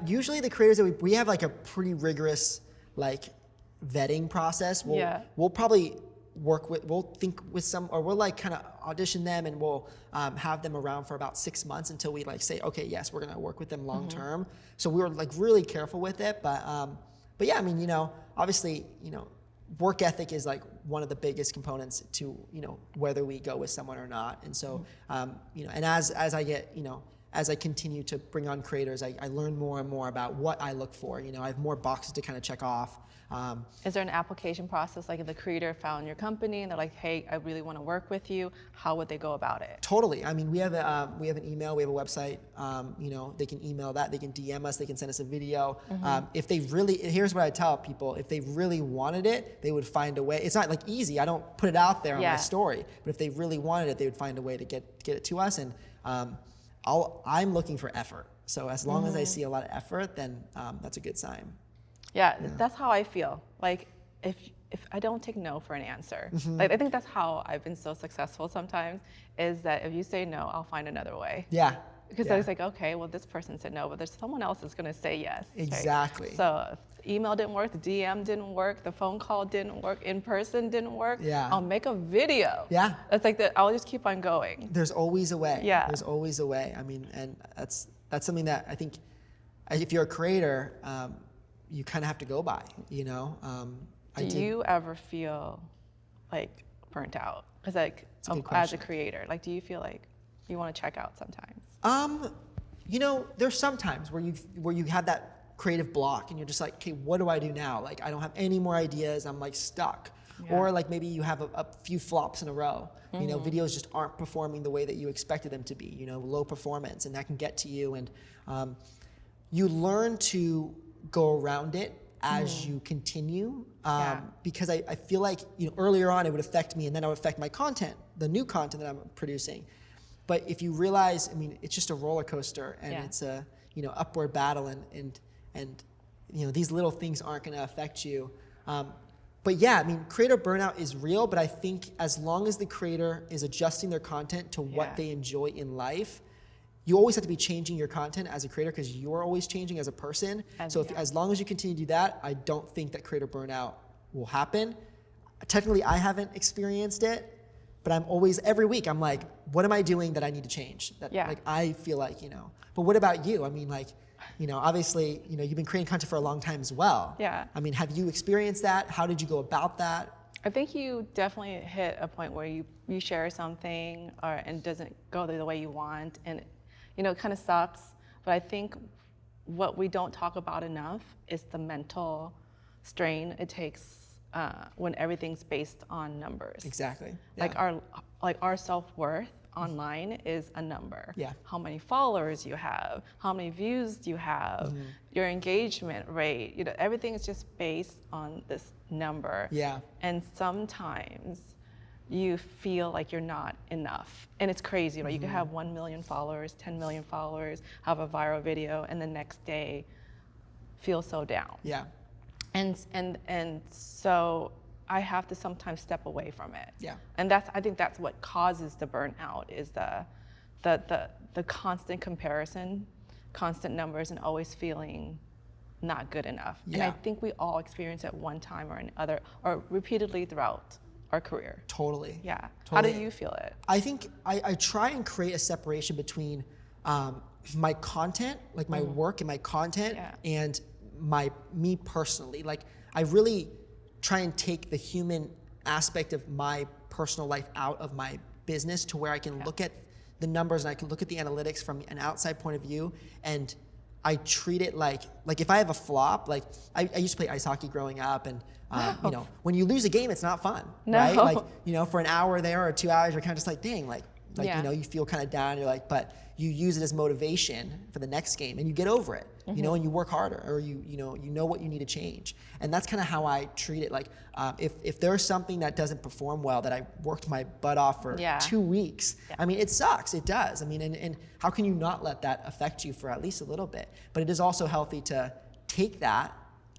Usually the creators that we have a pretty rigorous vetting process. We'll probably we'll think with some, or we'll kind of audition them, and we'll have them around for about 6 months until we say, okay, yes, we're gonna work with them long term. So we were really careful with it, but yeah, I mean, obviously, work ethic is one of the biggest components to whether we go with someone or not. And so and as I get as I continue to bring on creators, I learn more and more about what I look for. I have more boxes to kind of check off. Is there an application process, if the creator found your company and they're like, hey, I really want to work with you, how would they go about it? Totally. I mean, we have an email, we have a website. They can email that, they can DM us, they can send us a video. If they really, here's what I tell people: if they really wanted it, they would find a way. It's not easy. I don't put it out there on my story, but if they really wanted it, they would find a way to get it to us. And I'm looking for effort. So as long as I see a lot of effort, then that's a good sign. Yeah, that's how I feel. If I don't take no for an answer, I think that's how I've been so successful sometimes, is that if you say no, I'll find another way. Yeah. Because I was okay, well, this person said no, but there's someone else that's going to say yes. Exactly. Right? So if the email didn't work, the DM didn't work, the phone call didn't work, in person didn't work, I'll make a video. Yeah. That's I'll just keep on going. There's always a way. Yeah. There's always a way. I mean, and that's something that I think if you're a creator, you kind of have to go by, Do you ever feel burnt out? Because as a creator, do you feel you want to check out sometimes? There's some times where you have that creative block and you're just okay, what do I do now? I don't have any more ideas. I'm stuck. Yeah. Or maybe you have a few flops in a row. Videos just aren't performing the way that you expected them to be. Low performance, and that can get to you. And you learn to go around it as you continue, because I feel earlier on it would affect me, and then it would affect my content, the new content that I'm producing. But if you realize, it's just a roller coaster, and it's a upward battle, and these little things aren't going to affect you. But yeah, creator burnout is real, but I think as long as the creator is adjusting their content to what they enjoy in life, you always have to be changing your content as a creator, because you're always changing as a person. As long as you continue to do that, I don't think that creator burnout will happen. Technically, I haven't experienced it, but I'm always, every week, I'm what am I doing that I need to change? I feel but what about you? Obviously, you've been creating content for a long time as well. Yeah. Have you experienced that? How did you go about that? I think you definitely hit a point where you share something and it doesn't go the way you want, and it kind of sucks. But I think what we don't talk about enough is the mental strain it takes when everything's based on numbers. Exactly. Yeah. Our self-worth online is a number. Yeah. How many followers you have, how many views you have, your engagement rate, everything is just based on this number. Yeah. And sometimes you feel you're not enough. And it's crazy, right? You could have 1 million followers, 10 million followers, have a viral video, and the next day feel so down. Yeah. And so I have to sometimes step away from it. Yeah. And I think that's what causes the burnout, is the constant comparison, constant numbers, and always feeling not good enough. Yeah. And I think we all experience it one time or another, or repeatedly throughout our career. Totally. Yeah. Totally. How do you feel it? I think I try and create a separation between my content, my work and my content, and me personally. Like I really try and take the human aspect of my personal life out of my business to where I can look at the numbers and I can look at the analytics from an outside point of view, and I treat it like if I have a flop, like I used to play ice hockey growing up, and you know, when you lose a game, it's not fun, right? Like, you know, for an hour there or 2 hours, you're kind of just like, dang, like you know, you feel kind of down. You're like, but you use it as motivation for the next game, and you get over it, you know, and you work harder, or you know what you need to change, and that's kind of how I treat it. Like, if there's something that doesn't perform well, that I worked my butt off for 2 weeks, I mean, it sucks. It does. I mean, and how can you not let that affect you for at least a little bit? But it is also healthy to take that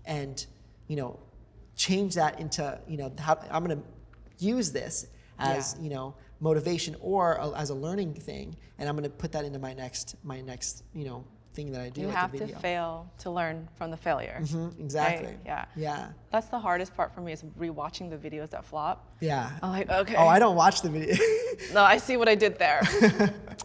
and, you know, change that into, you know, how I'm going to use this as, you know, motivation or as a learning thing, and I'm going to put that into my next, you know, thing that I do. You like have a video. to fail to learn from the failure. Exactly. Right? Yeah. Yeah. That's the hardest part for me, is rewatching the videos that flop. Yeah. I'm like, okay. Oh, I don't watch the video. No, I see what I did there.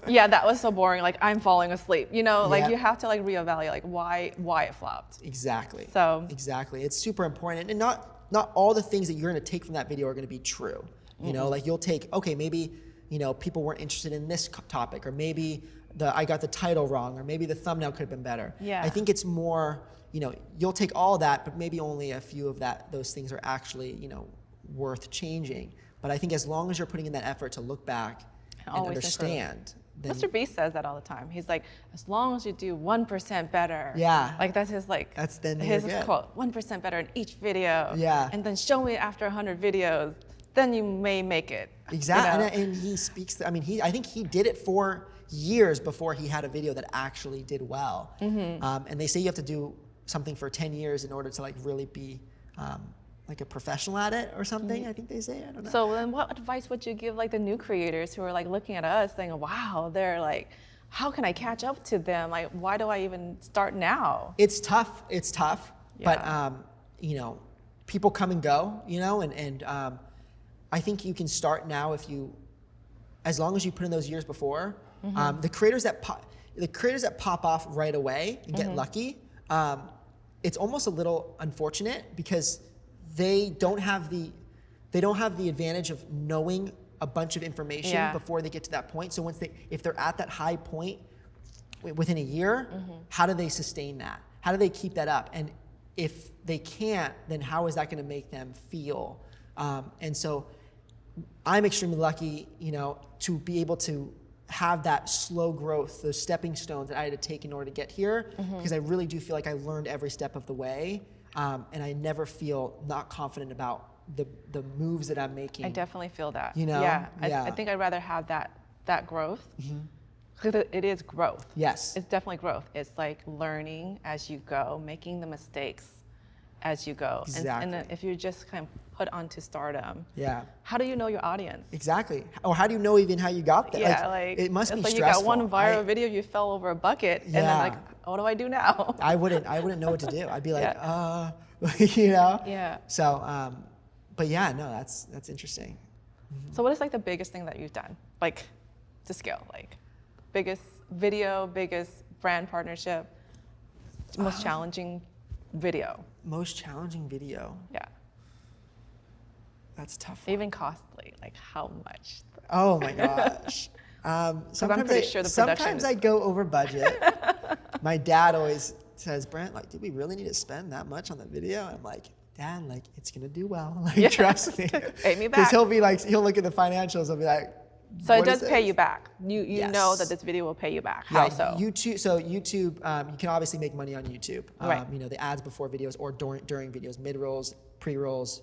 Yeah, that was so boring. Like, I'm falling asleep. You know, like you have to like reevaluate like why it flopped. Exactly. So exactly, it's super important, and not all the things that you're going to take from that video are going to be true. You know, like you'll take, okay, maybe, you know, people weren't interested in this topic, or maybe I got the title wrong, or maybe the thumbnail could have been better. Yeah. I think it's more, you know, you'll take all that, but maybe only a few of those things are actually, you know, worth changing. But I think as long as you're putting in that effort to look back and understand. Then, Mr. Beast says that all the time. He's like, as long as you do 1% better. Yeah. Like that's his his quote, 1% better in each video. Yeah. And then show me after 100 videos, then you may make it. Exactly. You know? And he speaks, I mean, I think he did it for years before he had a video that actually did well. And they say you have to do something for 10 years in order to like really be like a professional at it or something. I think they say, I don't know. So then what advice would you give like the new creators who are like looking at us saying, wow, they're like, how can I catch up to them? Like, why do I even start now? It's tough, but you know, people come and go, you know, and I think you can start now as long as you put in those years before. The creators that pop off right away and get lucky, it's almost a little unfortunate because they don't have the advantage of knowing a bunch of information before they get to that point. So if they're at that high point within a year, how do they sustain that? How do they keep that up? And if they can't, then how is that going to make them feel? And so I'm extremely lucky, you know, to be able to have that slow growth, those stepping stones that I had to take in order to get here, because I really do feel like I learned every step of the way, and I never feel not confident about the moves that I'm making. I definitely feel that. You know? Yeah. I think I'd rather have that growth. Because it is growth. Yes. It's definitely growth. It's like learning as you go, making the mistakes as you go. Exactly. And then if you're just kind of put onto stardom, how do you know your audience? Exactly. Or how do you know even how you got there? Yeah, like it must be like stressful. You got one viral video, you fell over a bucket, and then like, what do I do now? I wouldn't know what to do. I'd be like, you know? Yeah. So, but yeah, no, that's interesting. So what is like the biggest thing that you've done, like to scale, like biggest video, biggest brand partnership, most challenging video? Most challenging video? Yeah. That's a tough. Even costly, like how much? Oh my gosh. Sometimes I go over budget. My dad always says, Brent, like, did we really need to spend that much on the video? I'm like, Dad, like, it's gonna do well. Like, trust me. Pay me back. Because he'll be like, he'll look at the financials. He'll be like, so it does pay you back. You know that this video will pay you back. How so? YouTube. So YouTube, you can obviously make money on YouTube. Right. You know, the ads before videos or during videos, mid rolls, pre rolls,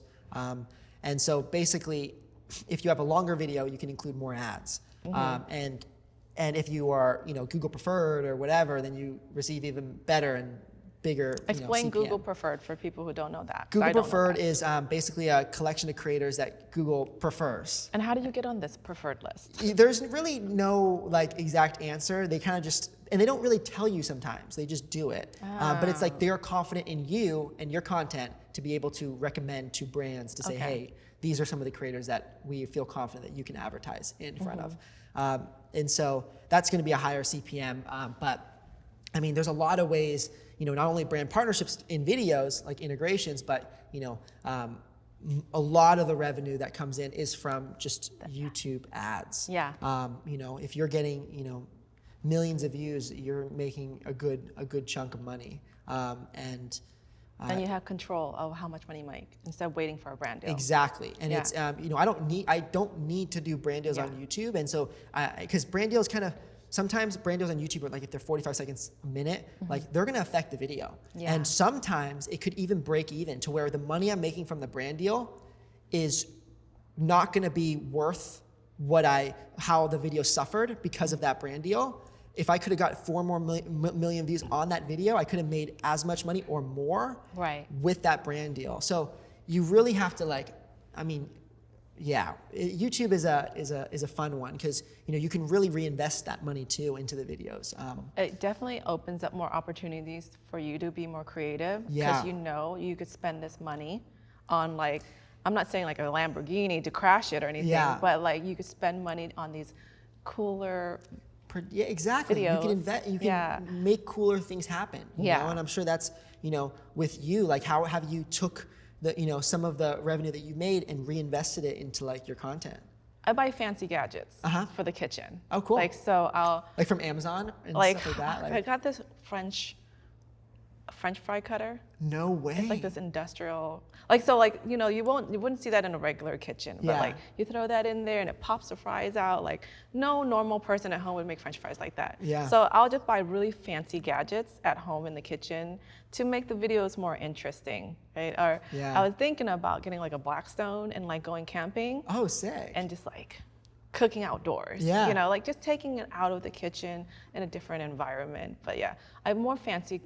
and so basically, if you have a longer video, you can include more ads. And if you are, you know, Google preferred or whatever, then you receive even better and bigger. Explain Google preferred for people who don't know that. Google preferred is basically a collection of creators that Google prefers. And how do you get on this preferred list? There's really no like exact answer. They kind of just, and they don't really tell you sometimes. They just do it. But it's like they're confident in you and your content to be able to recommend to brands to say, hey, these are some of the creators that we feel confident that you can advertise in front of. And so that's going to be a higher CPM, but I mean, there's a lot of ways, not only brand partnerships in videos, like integrations, but, a lot of the revenue that comes in is from just YouTube ads. Yeah. If you're getting, millions of views, you're making a good chunk of money. And you have control of how much money you make instead of waiting for a brand deal. Exactly. And it's, I don't need to do brand deals on YouTube. And so, because brand deals sometimes brand deals on YouTube are like, if they're 45 seconds a minute, like they're going to affect the video. Yeah. And sometimes it could even break even to where the money I'm making from the brand deal is not going to be worth how the video suffered because of that brand deal. If I could have got 4 more million views on that video, I could have made as much money or more with that brand deal. So you really have to YouTube is a fun one because you can really reinvest that money too into the videos. It definitely opens up more opportunities for you to be more creative Yeah. because you could spend this money on I'm not saying like a Lamborghini to crash it or anything, but you could spend money on these cooler Yeah, exactly. videos. You can invest. You can make cooler things happen. You know? And I'm sure that's with you. Like, how have you took the some of the revenue that you made and reinvested it into your content? I buy fancy gadgets for the kitchen. Oh, cool. So I'll from Amazon and stuff like that. I got this French fry cutter. No way. It's like this industrial, you wouldn't see that in a regular kitchen, but you throw that in there and it pops the fries out. Like no normal person at home would make French fries like that. Yeah. So I'll just buy really fancy gadgets at home in the kitchen to make the videos more interesting, right? Or I was thinking about getting a Blackstone and going camping. Oh, sick. And just cooking outdoors. Yeah. Just taking it out of the kitchen in a different environment. But I more fancy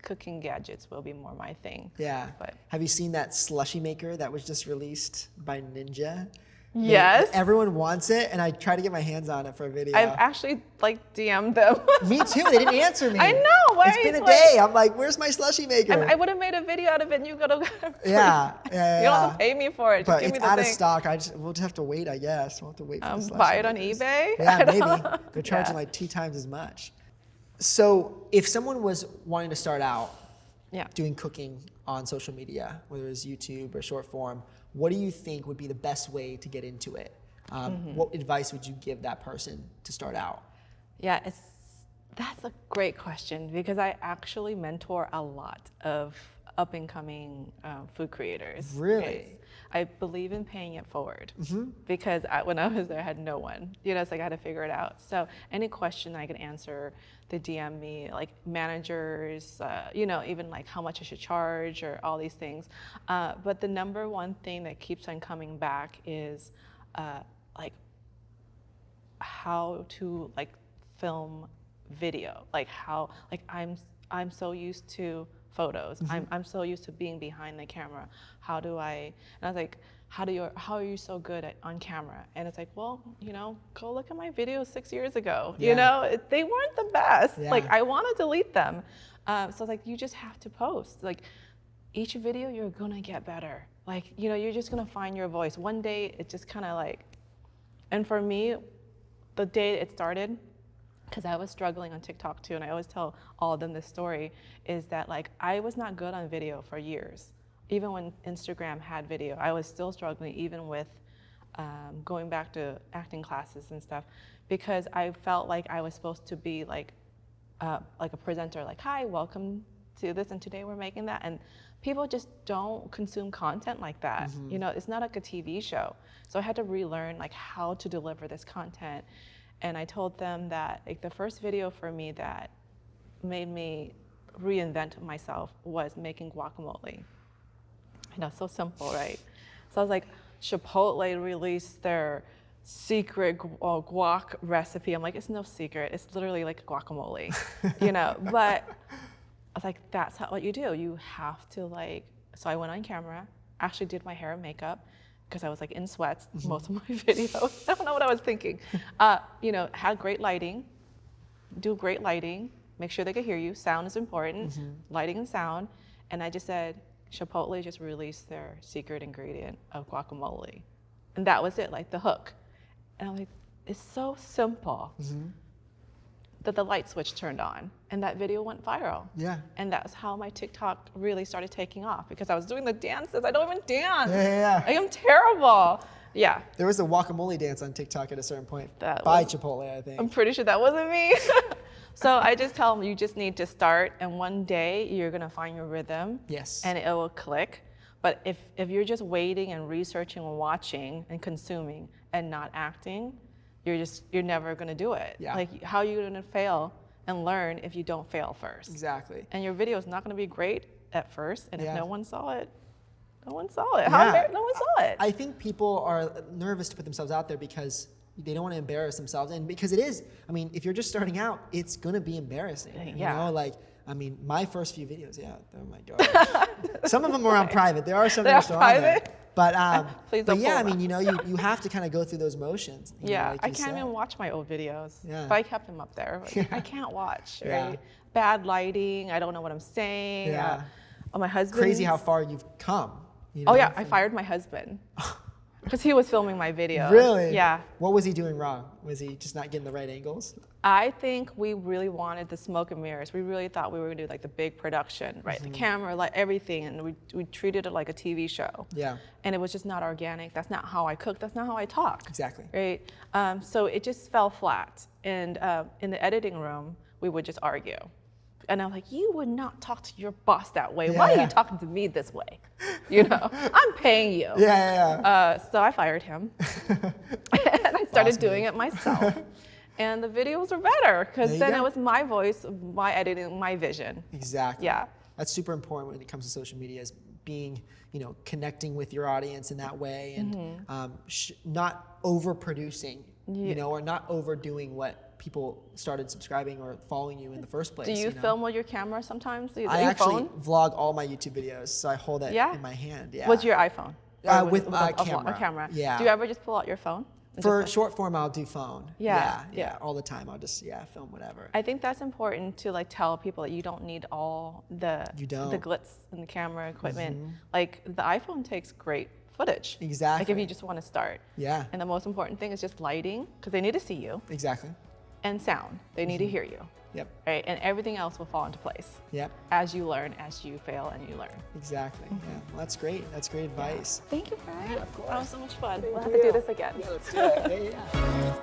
cooking gadgets will be more my thing. Yeah. But have you seen that slushy maker that was just released by Ninja? Yes. Everyone wants it, and I try to get my hands on it for a video. I've actually DM'd them. Me too. They didn't answer me. I know. Why? It's been a day. I'm like, where's my slushy maker? I would have made a video out of it, and you go to. Yeah. You don't have to pay me for it. Just but give it's me the out of thing. stock. We'll just have to wait, I guess. We'll have to wait for the slushy buy it on makers. eBay. Yeah, maybe. They're charging 2 times as much. So if someone was wanting to start out doing cooking on social media, whether it's YouTube or short form, what do you think would be the best way to get into it? What advice would you give that person to start out? Yeah, that's a great question because I actually mentor a lot of up-and-coming food creators. Really? Yes. I believe in paying it forward because when I was there, I had no one. So I got to figure it out. So any question I could answer, they DM me, managers, even how much I should charge or all these things. But the number one thing that keeps on coming back is how to film video. I'm so used to photos. I'm so used to being behind the camera. How do I? And I was like, how are you so good on camera? And it's well, go look at my videos 6 years ago. Yeah. They weren't the best. Yeah. I want to delete them. So you just have to post. Each video you're gonna get better. You're just gonna find your voice. One day it just kind of and for me, the day it started, because I was struggling on TikTok too, and I always tell all of them this story, is that I was not good on video for years. Even when Instagram had video, I was still struggling, even with going back to acting classes and stuff, because I felt like I was supposed to be a presenter, hi, welcome to this, and today we're making that. And people just don't consume content like that. It's not like a TV show. So I had to relearn how to deliver this content. And I told them that the first video for me that made me reinvent myself was making guacamole. So simple, right? So I was Chipotle released their secret guac recipe. I'm it's no secret. It's literally guacamole, But I was that's what you do. You have to so I went on camera, actually did my hair and makeup because I was in sweats most of my videos. I don't know what I was thinking. Had great lighting, do great lighting, make sure they could hear you. Sound is important, lighting and sound. And I just said, Chipotle just released their secret ingredient of guacamole. And that was it, the hook. And I'm it's so simple. that the light switch turned on and that video went viral. Yeah. And that's how my TikTok really started taking off because I was doing the dances. I don't even dance. Yeah. I am terrible. Yeah. There was a guacamole dance on TikTok at a certain point That by was- Chipotle, I think. I'm pretty sure that wasn't me. So I just tell them you just need to start, and one day you're gonna find your rhythm. Yes. And it will click. But if you're just waiting and researching and watching and consuming and not acting, you're never gonna do it. Yeah. Like how are you gonna fail and learn if you don't fail first? Exactly. And your video is not gonna be great at first, and Yeah. if no one saw it, no one saw it. Yeah. No one saw it. I think people are nervous to put themselves out there because they don't want to embarrass themselves. And because it is, I mean, if you're just starting out, it's going to be embarrassing. Yeah. You know, like, I mean, my first few videos, yeah, oh my God. Some of them were on private. There are some that are still on there. private? But, Please but don't yeah, I pull mean, you know, you have to kind of go through those motions. You know, Yeah, like I you can't said. even watch my old videos, Yeah. but I kept them up there. Like, I can't watch, Yeah. right? Bad lighting, I don't know what I'm saying. Yeah. My husband. Crazy how far you've come. You Oh know, yeah, I fired my husband because he was filming my videos. Really? Yeah. What was he doing wrong? Was he just not getting the right angles? I think we really wanted the smoke and mirrors. We really thought we were gonna do like the big production, right? Mm-hmm. The camera, like everything, and we treated it like a TV show. Yeah. And it was just not organic. That's not how I cook. That's not how I talk. Exactly. Right. So it just fell flat. And in the editing room, we would just argue. And I'm like, you would not talk to your boss that way. Yeah, Why are yeah. you talking to me this way? You know, I'm paying you. Yeah. So I fired him, and I started Boss doing move. it myself. And the videos were better because There you then go. it was my voice, my editing, my vision. Exactly. Yeah. That's super important when it comes to social media, is being, you know, connecting with your audience in that way, and not overproducing, you know, or not overdoing what people started subscribing or following you in the first place. Do you know? film with your camera sometimes? I your actually phone? vlog all my YouTube videos, so I hold it Yeah? in my hand. Yeah. What's your iPhone? Or With a my camera. camera. Yeah. Do you ever just pull out your phone? and For just, short form, I'll do phone. Yeah, Yeah. yeah. All the time. I'll just film whatever. I think that's important to like tell people that you don't need all the You don't. the glitz and the camera equipment. Like the iPhone takes great footage. Like Exactly. if you just want to start. Yeah. And the most important thing is just lighting because they need to see you, Exactly. and sound. They need to hear you, Yep. right? And everything else will fall into place Yep. as you learn, as you fail, and you learn. Exactly. Yeah. Well, that's great. That's great advice. Thank you, Brent. Yeah, of course. That was so much fun. We'll have you. to do this again. Yeah, let's do it. Yeah.